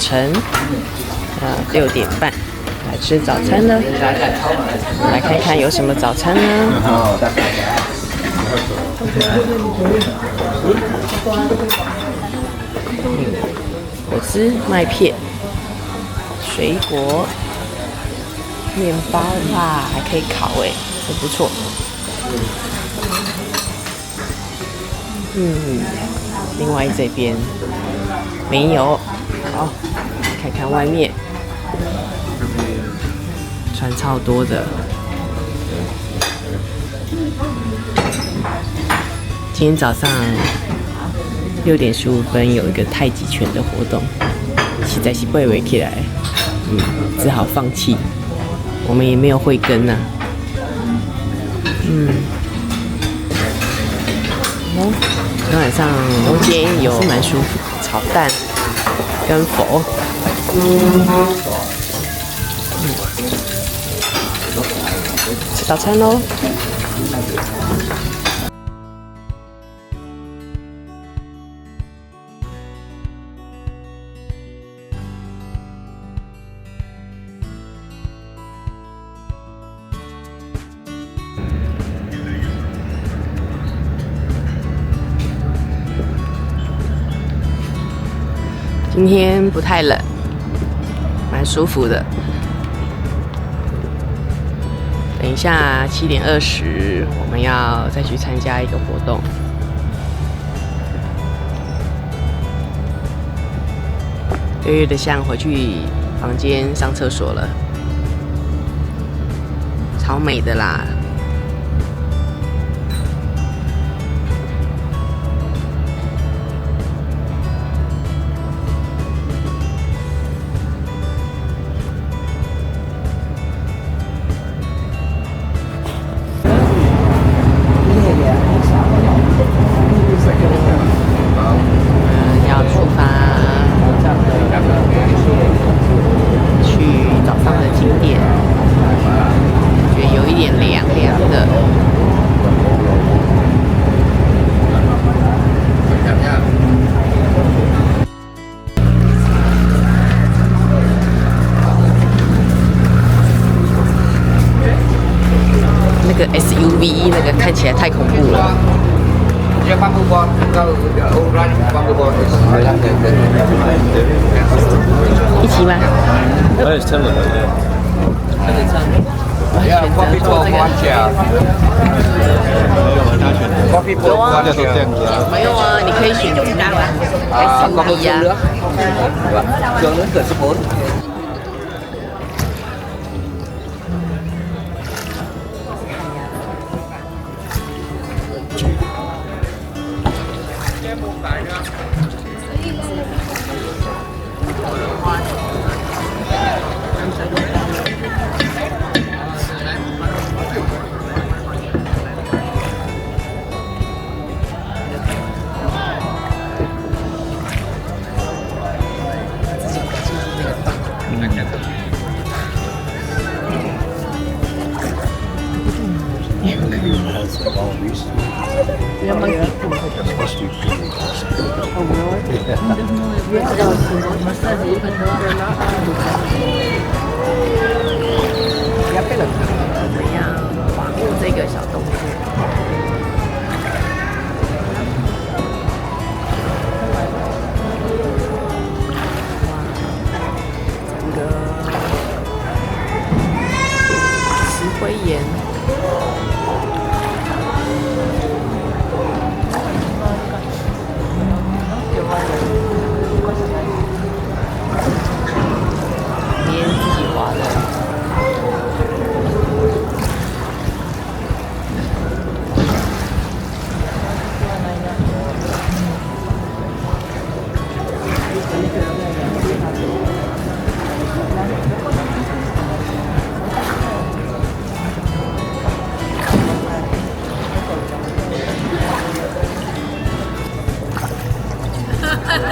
晨6点半来吃早餐了。来看看有什么早餐呢？果汁、麦片、水果、面包啦，还可以烤哎，很不错。另外这边没有。好，看看外面，船超多的。今天早上6:15有一个太极拳的活动，实在是背不起来，只好放弃。我们也没有慧根啊。昨天晚上中间有蛮舒服，炒蛋跟佛。吃早餐喽。今天不太冷，蛮舒服的。等一下7:20，我们要再去参加一个活动。月月的象回去房间上厕所了，超美的啦！要出发去早上的景点，觉得有一点凉凉的。那个 SUV 那个看起来太恐怖了。一起吗？有啊，没有啊，你可以选其他的 SUV 啊。怎么样把握这个小动作？整个石灰岩。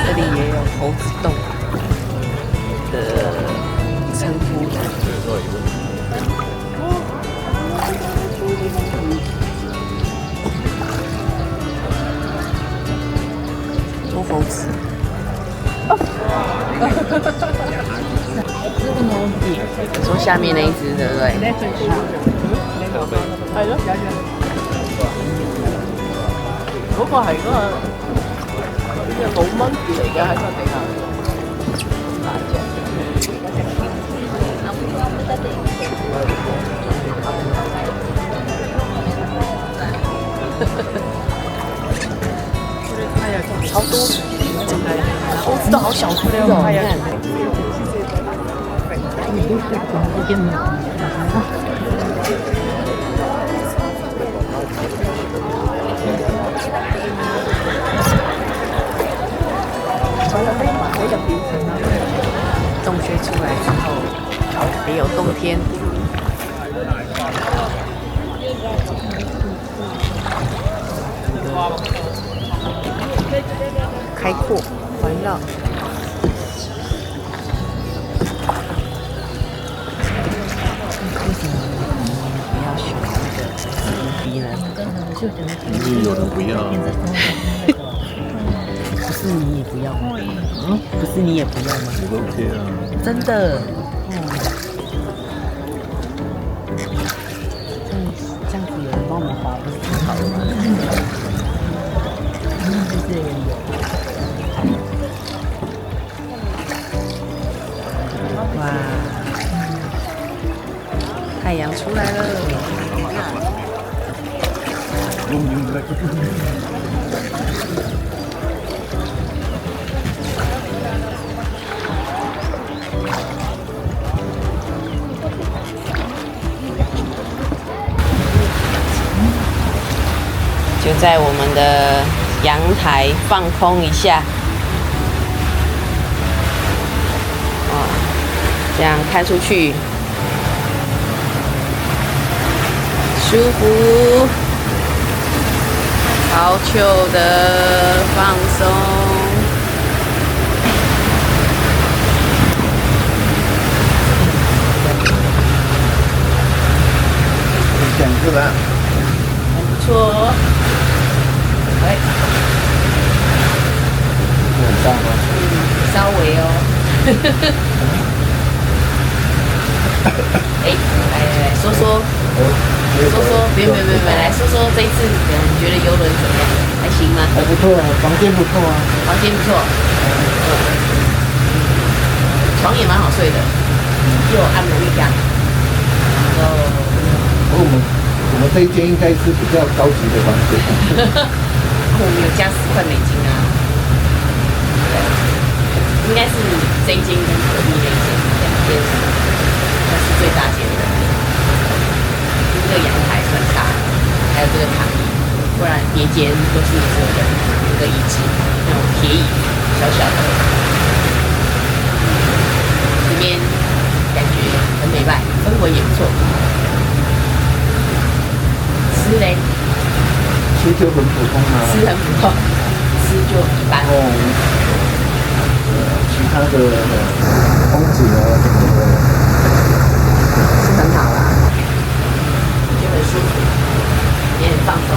这里也有猴子洞的称呼。多猴子！下面那一只，對唔對？係咯。嗰個係嗰個老蚊子嚟嘅，喺個地下。大隻。哎呀，超多，猴子都好小只哦，你看。洞穴出来之后，也有冬天。开阔环绕。为什么不要选那个B呢？因为有人不要。不是你也不要吗？嗯，不是你也不要吗？我 OK 啊。真的。这样子有人帮我们划不是挺好的吗？这人有。哇，太阳出来了。就在我们的阳台放空一下，这样看出去舒服，好糗的放松。讲是吧？不错哦。哎，很大吗？稍微哦。哎，来，说说，别，来说说这一次，你觉得游轮怎么样？还行吗？还不错啊，房间不错啊。房间不错，床也蛮好睡的，又有按摩浴缸，然后，我们这一间应该是比较高级的房间。我们有加$10啊，对，应该是这一间跟隔壁那一间2间，那是最大间的。这个阳台算大，还有这个躺椅，不然别间都是坐的那个椅子，那种铁椅，小小的。这边感觉很美外，氛围也不错。吃嘞？吃就很普通啊。吃很普通，吃就一般。其他的风景啊什么的，是很好啦，就很舒服，也很放松。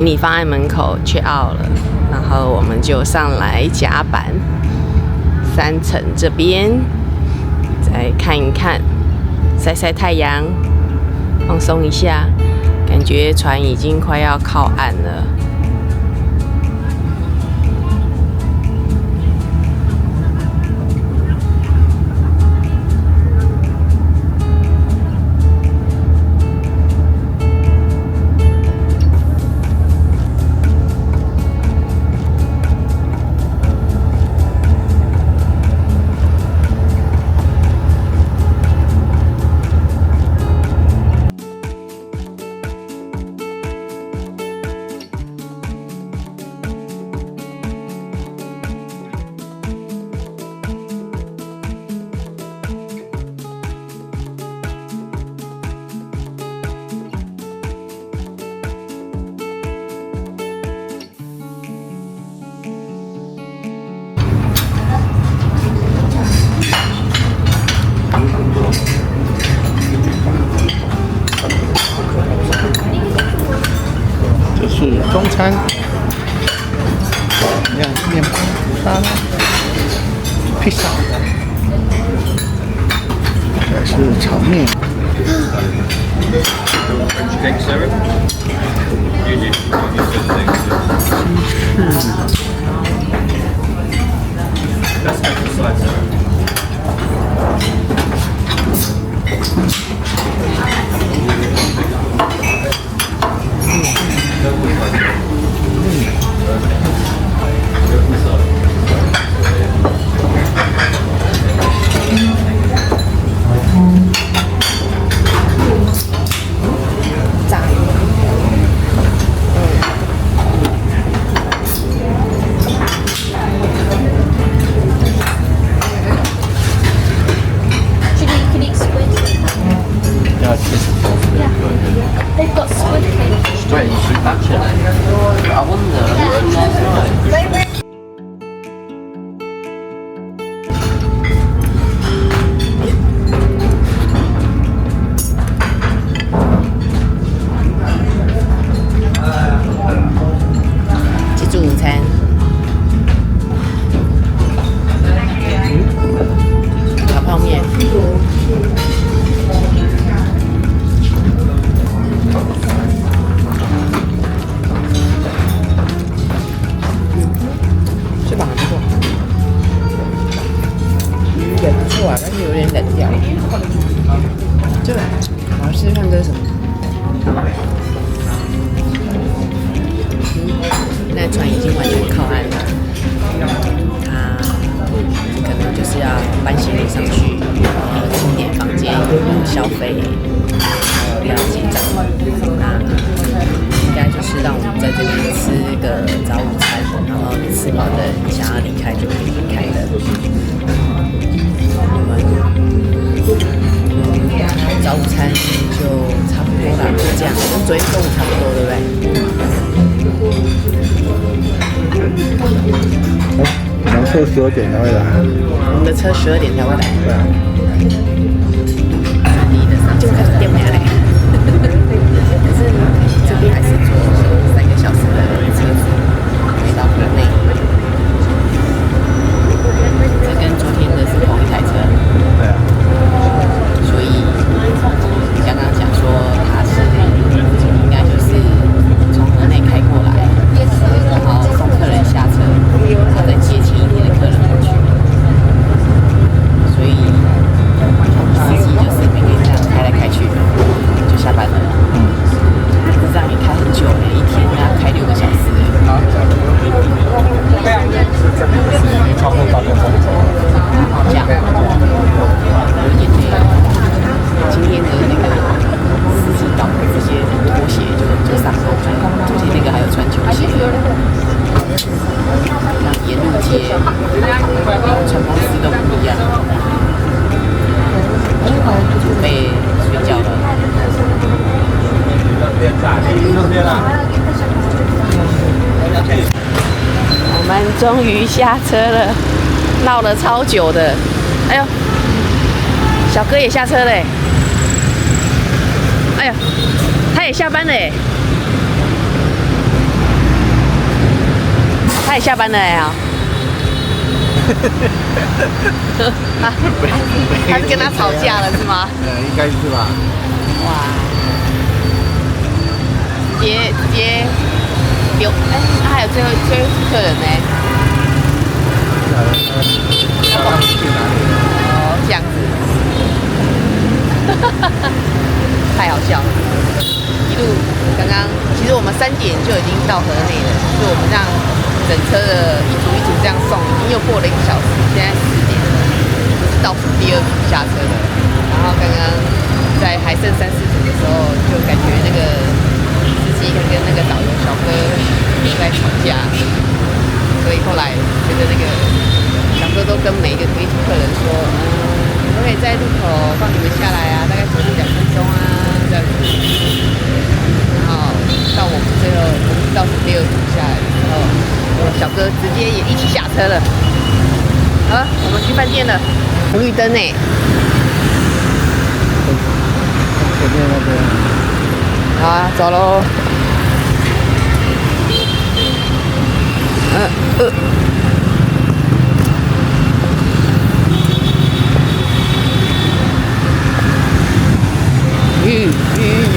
你放在门口check out了，然后我们就上来甲板3层这边，再看一看，晒晒太阳，放松一下。感觉船已经快要靠岸了。餐，面包、沙拉、披萨，这是炒面。They've got squid cake. Wait, actually, I wonder. 自助午餐，炒泡面。这把还不错，也不错啊，但是有点冷掉。这个，我要试试看这是什么。那船已经完全靠岸了，它可能就是要搬行李上去，清点房间、消费，还有要结账。那应该就是让我们在这边吃个早午餐，然后吃饱的想要离开就可以离开了。我们早午餐就差不多啦，就这样，跟昨天中午差不多，对不对？我们车12点才会来。我们的车12点才会来。对啊。就开始电没来。可是这边还是坐3个小时的车子，回到河内。这跟昨天的是同一台车。对啊。所以刚刚讲说他是应该就是从河内开过来，然后送客人下车，然后再接前一天的客人回去。所以司机就是每天这样开来开去，就下班了。这样也开很久了，一天要开6个小时。超过8个钟头。这样，有一点累。今天的那个司机导直接拖鞋就上路了，昨天那个还有穿球鞋。让沿路街船公司都不一样，准备睡觉了。我们终于下车了，绕了超久的。哎呦，小哥也下车嘞！哎呦，他也下班了哎！他也下班了哎啊！他是跟他吵架了是吗？应该是吧。哇！直接留哎，他还有最后客人呢。哦，这样子，太好笑了！一路刚刚，其实我们3点就已经到河内了，就是我们这样整车的一组一组这样送，已经又过了1个小时，现在4点了，倒数第2组下车了。然后刚刚在还剩3、4组的时候，就感觉那个司机跟那个导游小哥在吵架，所以后来觉得那个小哥都跟每一个推车客人说，可不可以在路口放你们下来啊？大概停2分钟啊，这样子。然后到我们最后我们倒数第2组下来的时候，我小哥直接也一起下车了。好，我们去饭店了，红绿灯呢。前面那个。好啊，走喽。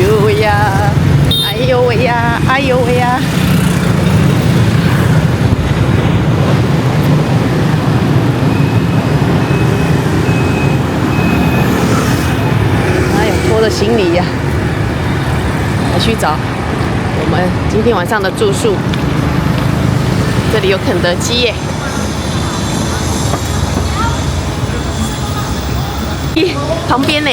呦呀，哎呦喂呀，哎呦喂呀！哎呀，拖着行李呀，来去找我们今天晚上的住宿。这里有肯德基耶！咦，旁边呢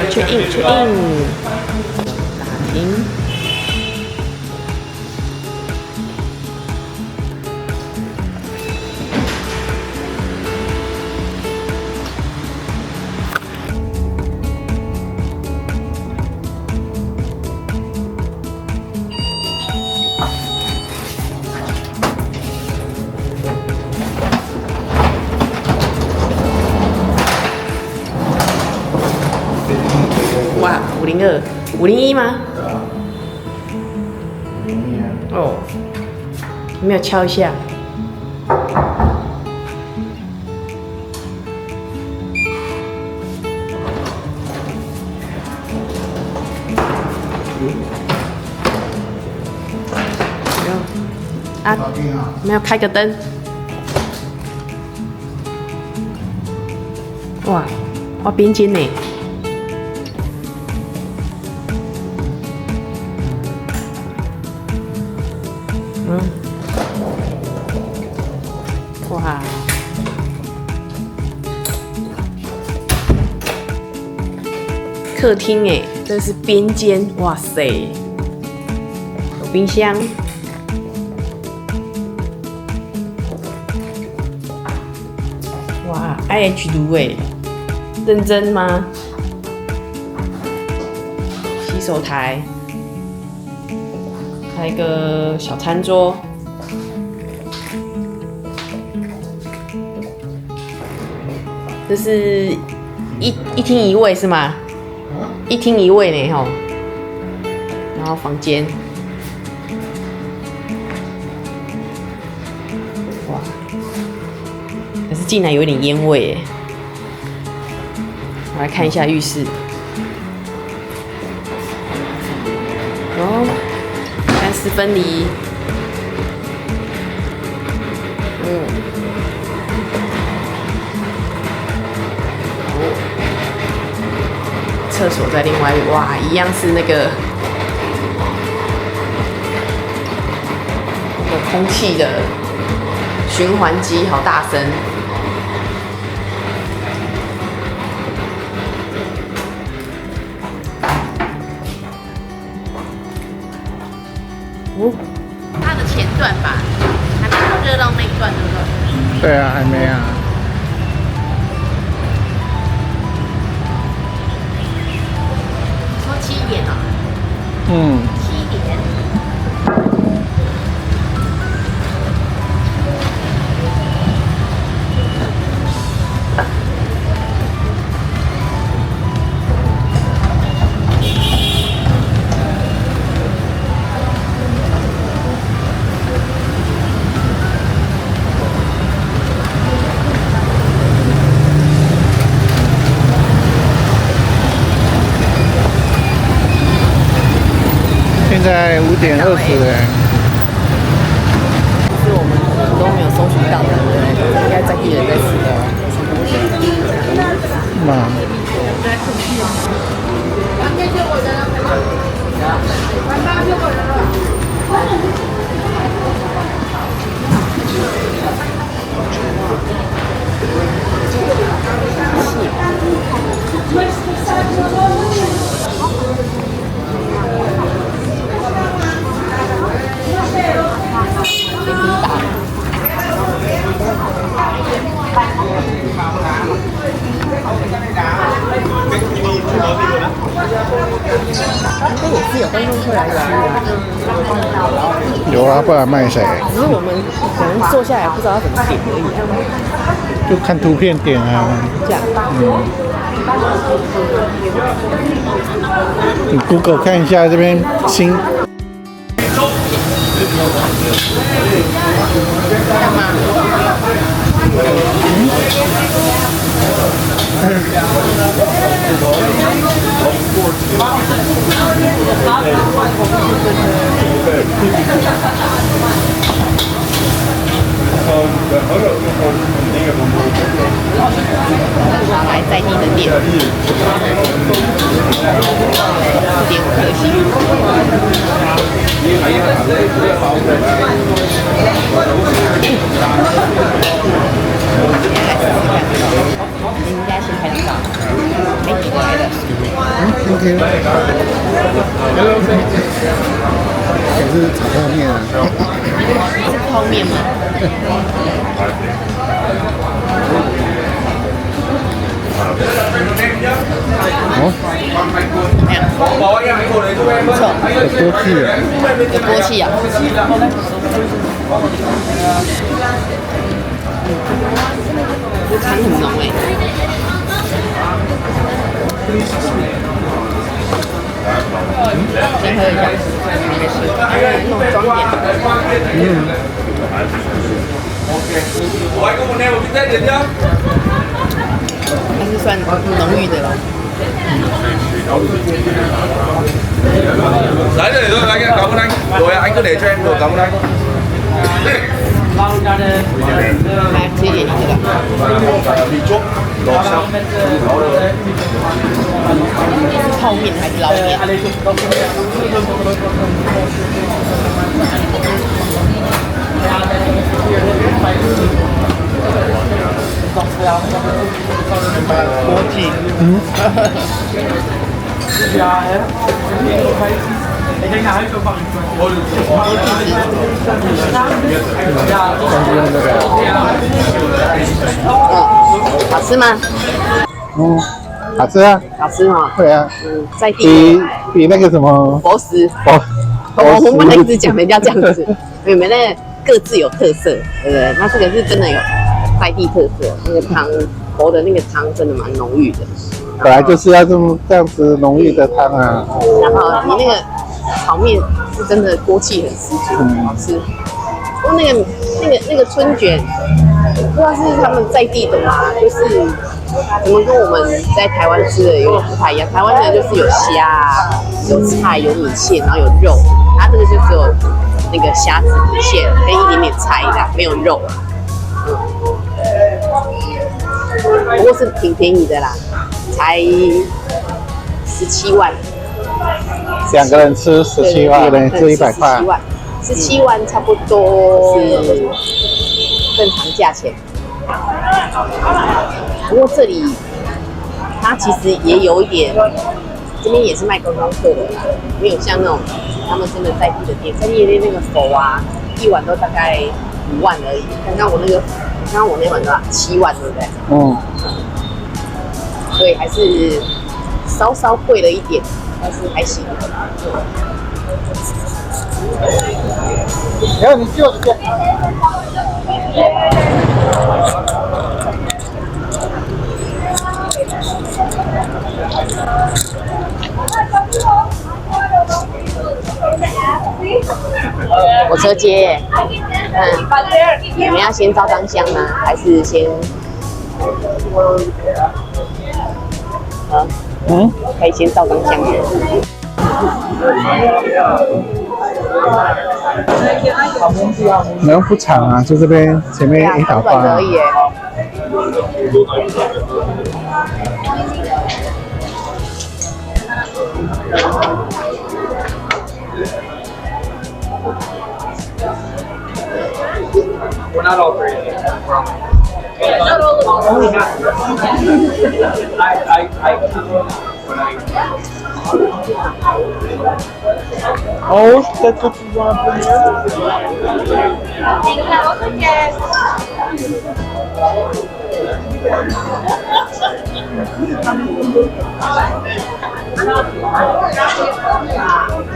？check in， 打听。哇，502、501吗？哦，有没有敲一下？啊，没有开个灯。哇，哇边间呢？哇，客厅哎，这是边间，哇塞，有冰箱，哇 ，IH 炉哎，认真吗？洗手台，还有一个小餐桌。这是一厅一卫是吗？一厅一卫呢吼，然后房间，哇，可是进来有点烟味耶。我来看一下浴室，哦，干湿分离，厕所在另外，哇，一样是那个有空气的循环机，好大声。哦，它的前段吧，还没有热到那一段，对不对？对啊，还没啊。7点啊。嗯。7点。现在5点20哎。是我们都没有搜寻到的，应该在地人在吃的。嘛。啊，不然卖谁？只是我们可能坐下来不知道要怎么点而已啊。就看图片点啊。这样。你 Google 看一下这边新。来在地的店，点5颗星。应该是拍得到，没几个来的。OK。也是炒泡面啊。是泡面吗？哦，不错，有锅气啊！有锅气啊！汤很浓哎。先喝一下，没事，弄装点。还是算浓郁的了。Đấy để rồi anh cảm ơn anh. Rồi anh cứ để cho em rồi cảm ơn anh. 来，直接点你这个。是泡面还是捞面？锅气。好吃吗？好吃啊。好吃哈。对啊。在地比那个什么佛石。我们一直讲人家这样子，你们那各自有特色，对不对？那这个是真的有在地特色，那个汤佛的那个汤真的蛮浓郁的。本来就是要这样子浓郁的汤啊。然后你那个炒面是真的锅气很十足，好吃。不过那个春卷，不知道是他们在地的嘛，就是怎么跟我们在台湾吃的有点不太一样。台湾的就是有虾啊，有菜，有米线，然后有肉，它这个就只有那个虾子、米线跟一点点菜的，没有肉。不过是挺便宜的啦，才17万。2个人吃17万，一个人吃100块。17万差不多是正常价钱。不过这里它其实也有一点，这边也是卖观光客的啦，没有像那种他们真的在地的店，在地的店那个佛啊，一碗都大概5万而已。刚刚我那碗多少？7万，对不对？所以还是稍稍贵了一点，但是还行。然后你就是这样。火车街，你们要先照张相吗？还是先？可以先照张相。门不长啊，就这边前面一条短而已。We're not all three. Not all of them. Oh, peut-être que tu vois un peu mieux.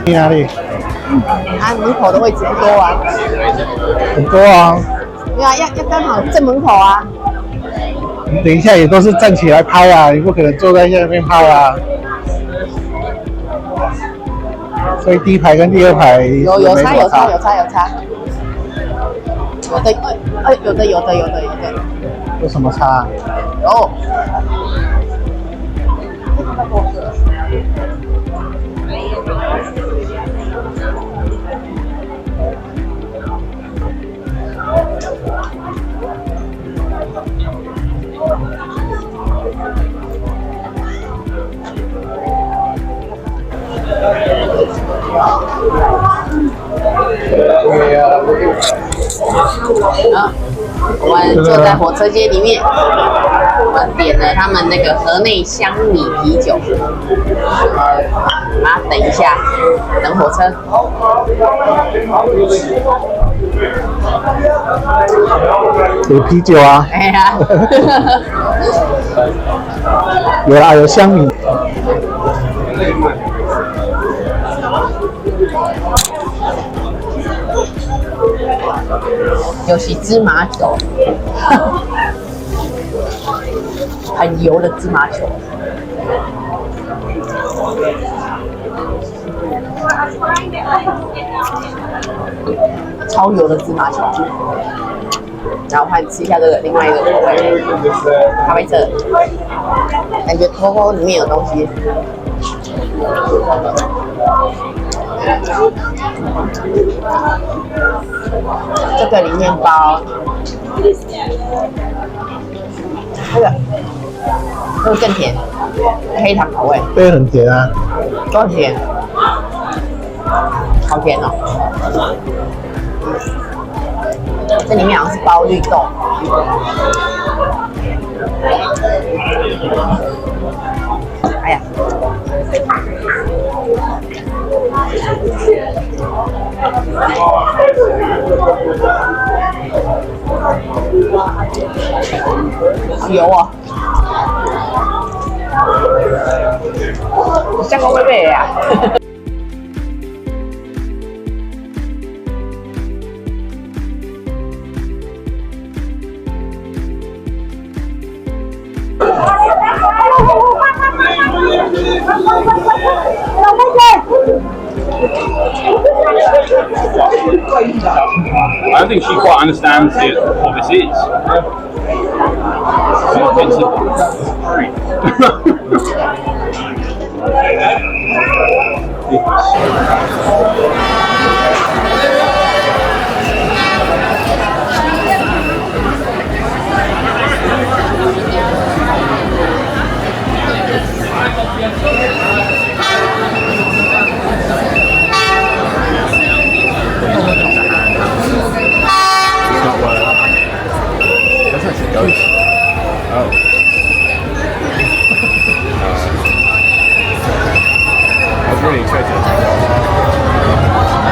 去哪里？啊，门口的位置不多啊。很多啊。对啊，要刚好正门口啊。你等一下也都是站起来拍啊，你不可能坐在下面拍啊。所以第一排跟第二排有差。有的有的。有什么差？有。啊，我们坐在火车街里面，我们点了他们那个河内香米啤酒。啊，等一下，等火车。有啤酒啊，哎呀，有啦，有香米。有些芝麻球，很油的芝麻球。超油的芝麻球。然后我还吃一下这个另外一个口味，咖啡色，感觉头口里面有东西。这个里面包，这个更甜，黑糖口味，这个很甜啊，都很甜，好甜哦。这里面好像是包绿豆，哎呀，好油哦，香菇贝贝呀。I don't think she quite understands what this is. It's not well. That's actually ghost. Oh. I was really expecting it to take off.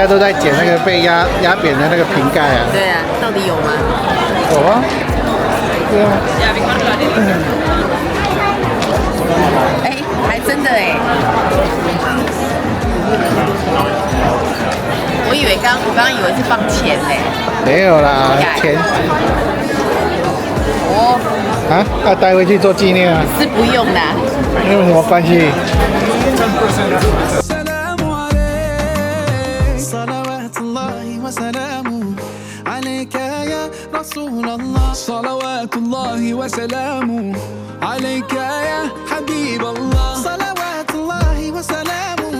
家都在捡那个被压扁的那个瓶盖啊。对啊，到底有吗？有啊。对啊。哎，还真的哎。我刚刚以为是放钱嘞。没有啦，钱。哦。啊，要带回去做纪念啊。是不用的。有什么关系？ عليك يا رسول الله صلوات الله وسلامه عليك يا حبيب الله صلوات الله وسلامه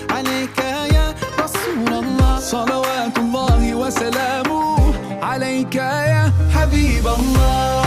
عليك يا رسول الله صلوات الله وسلامه عليك يا حبيب الله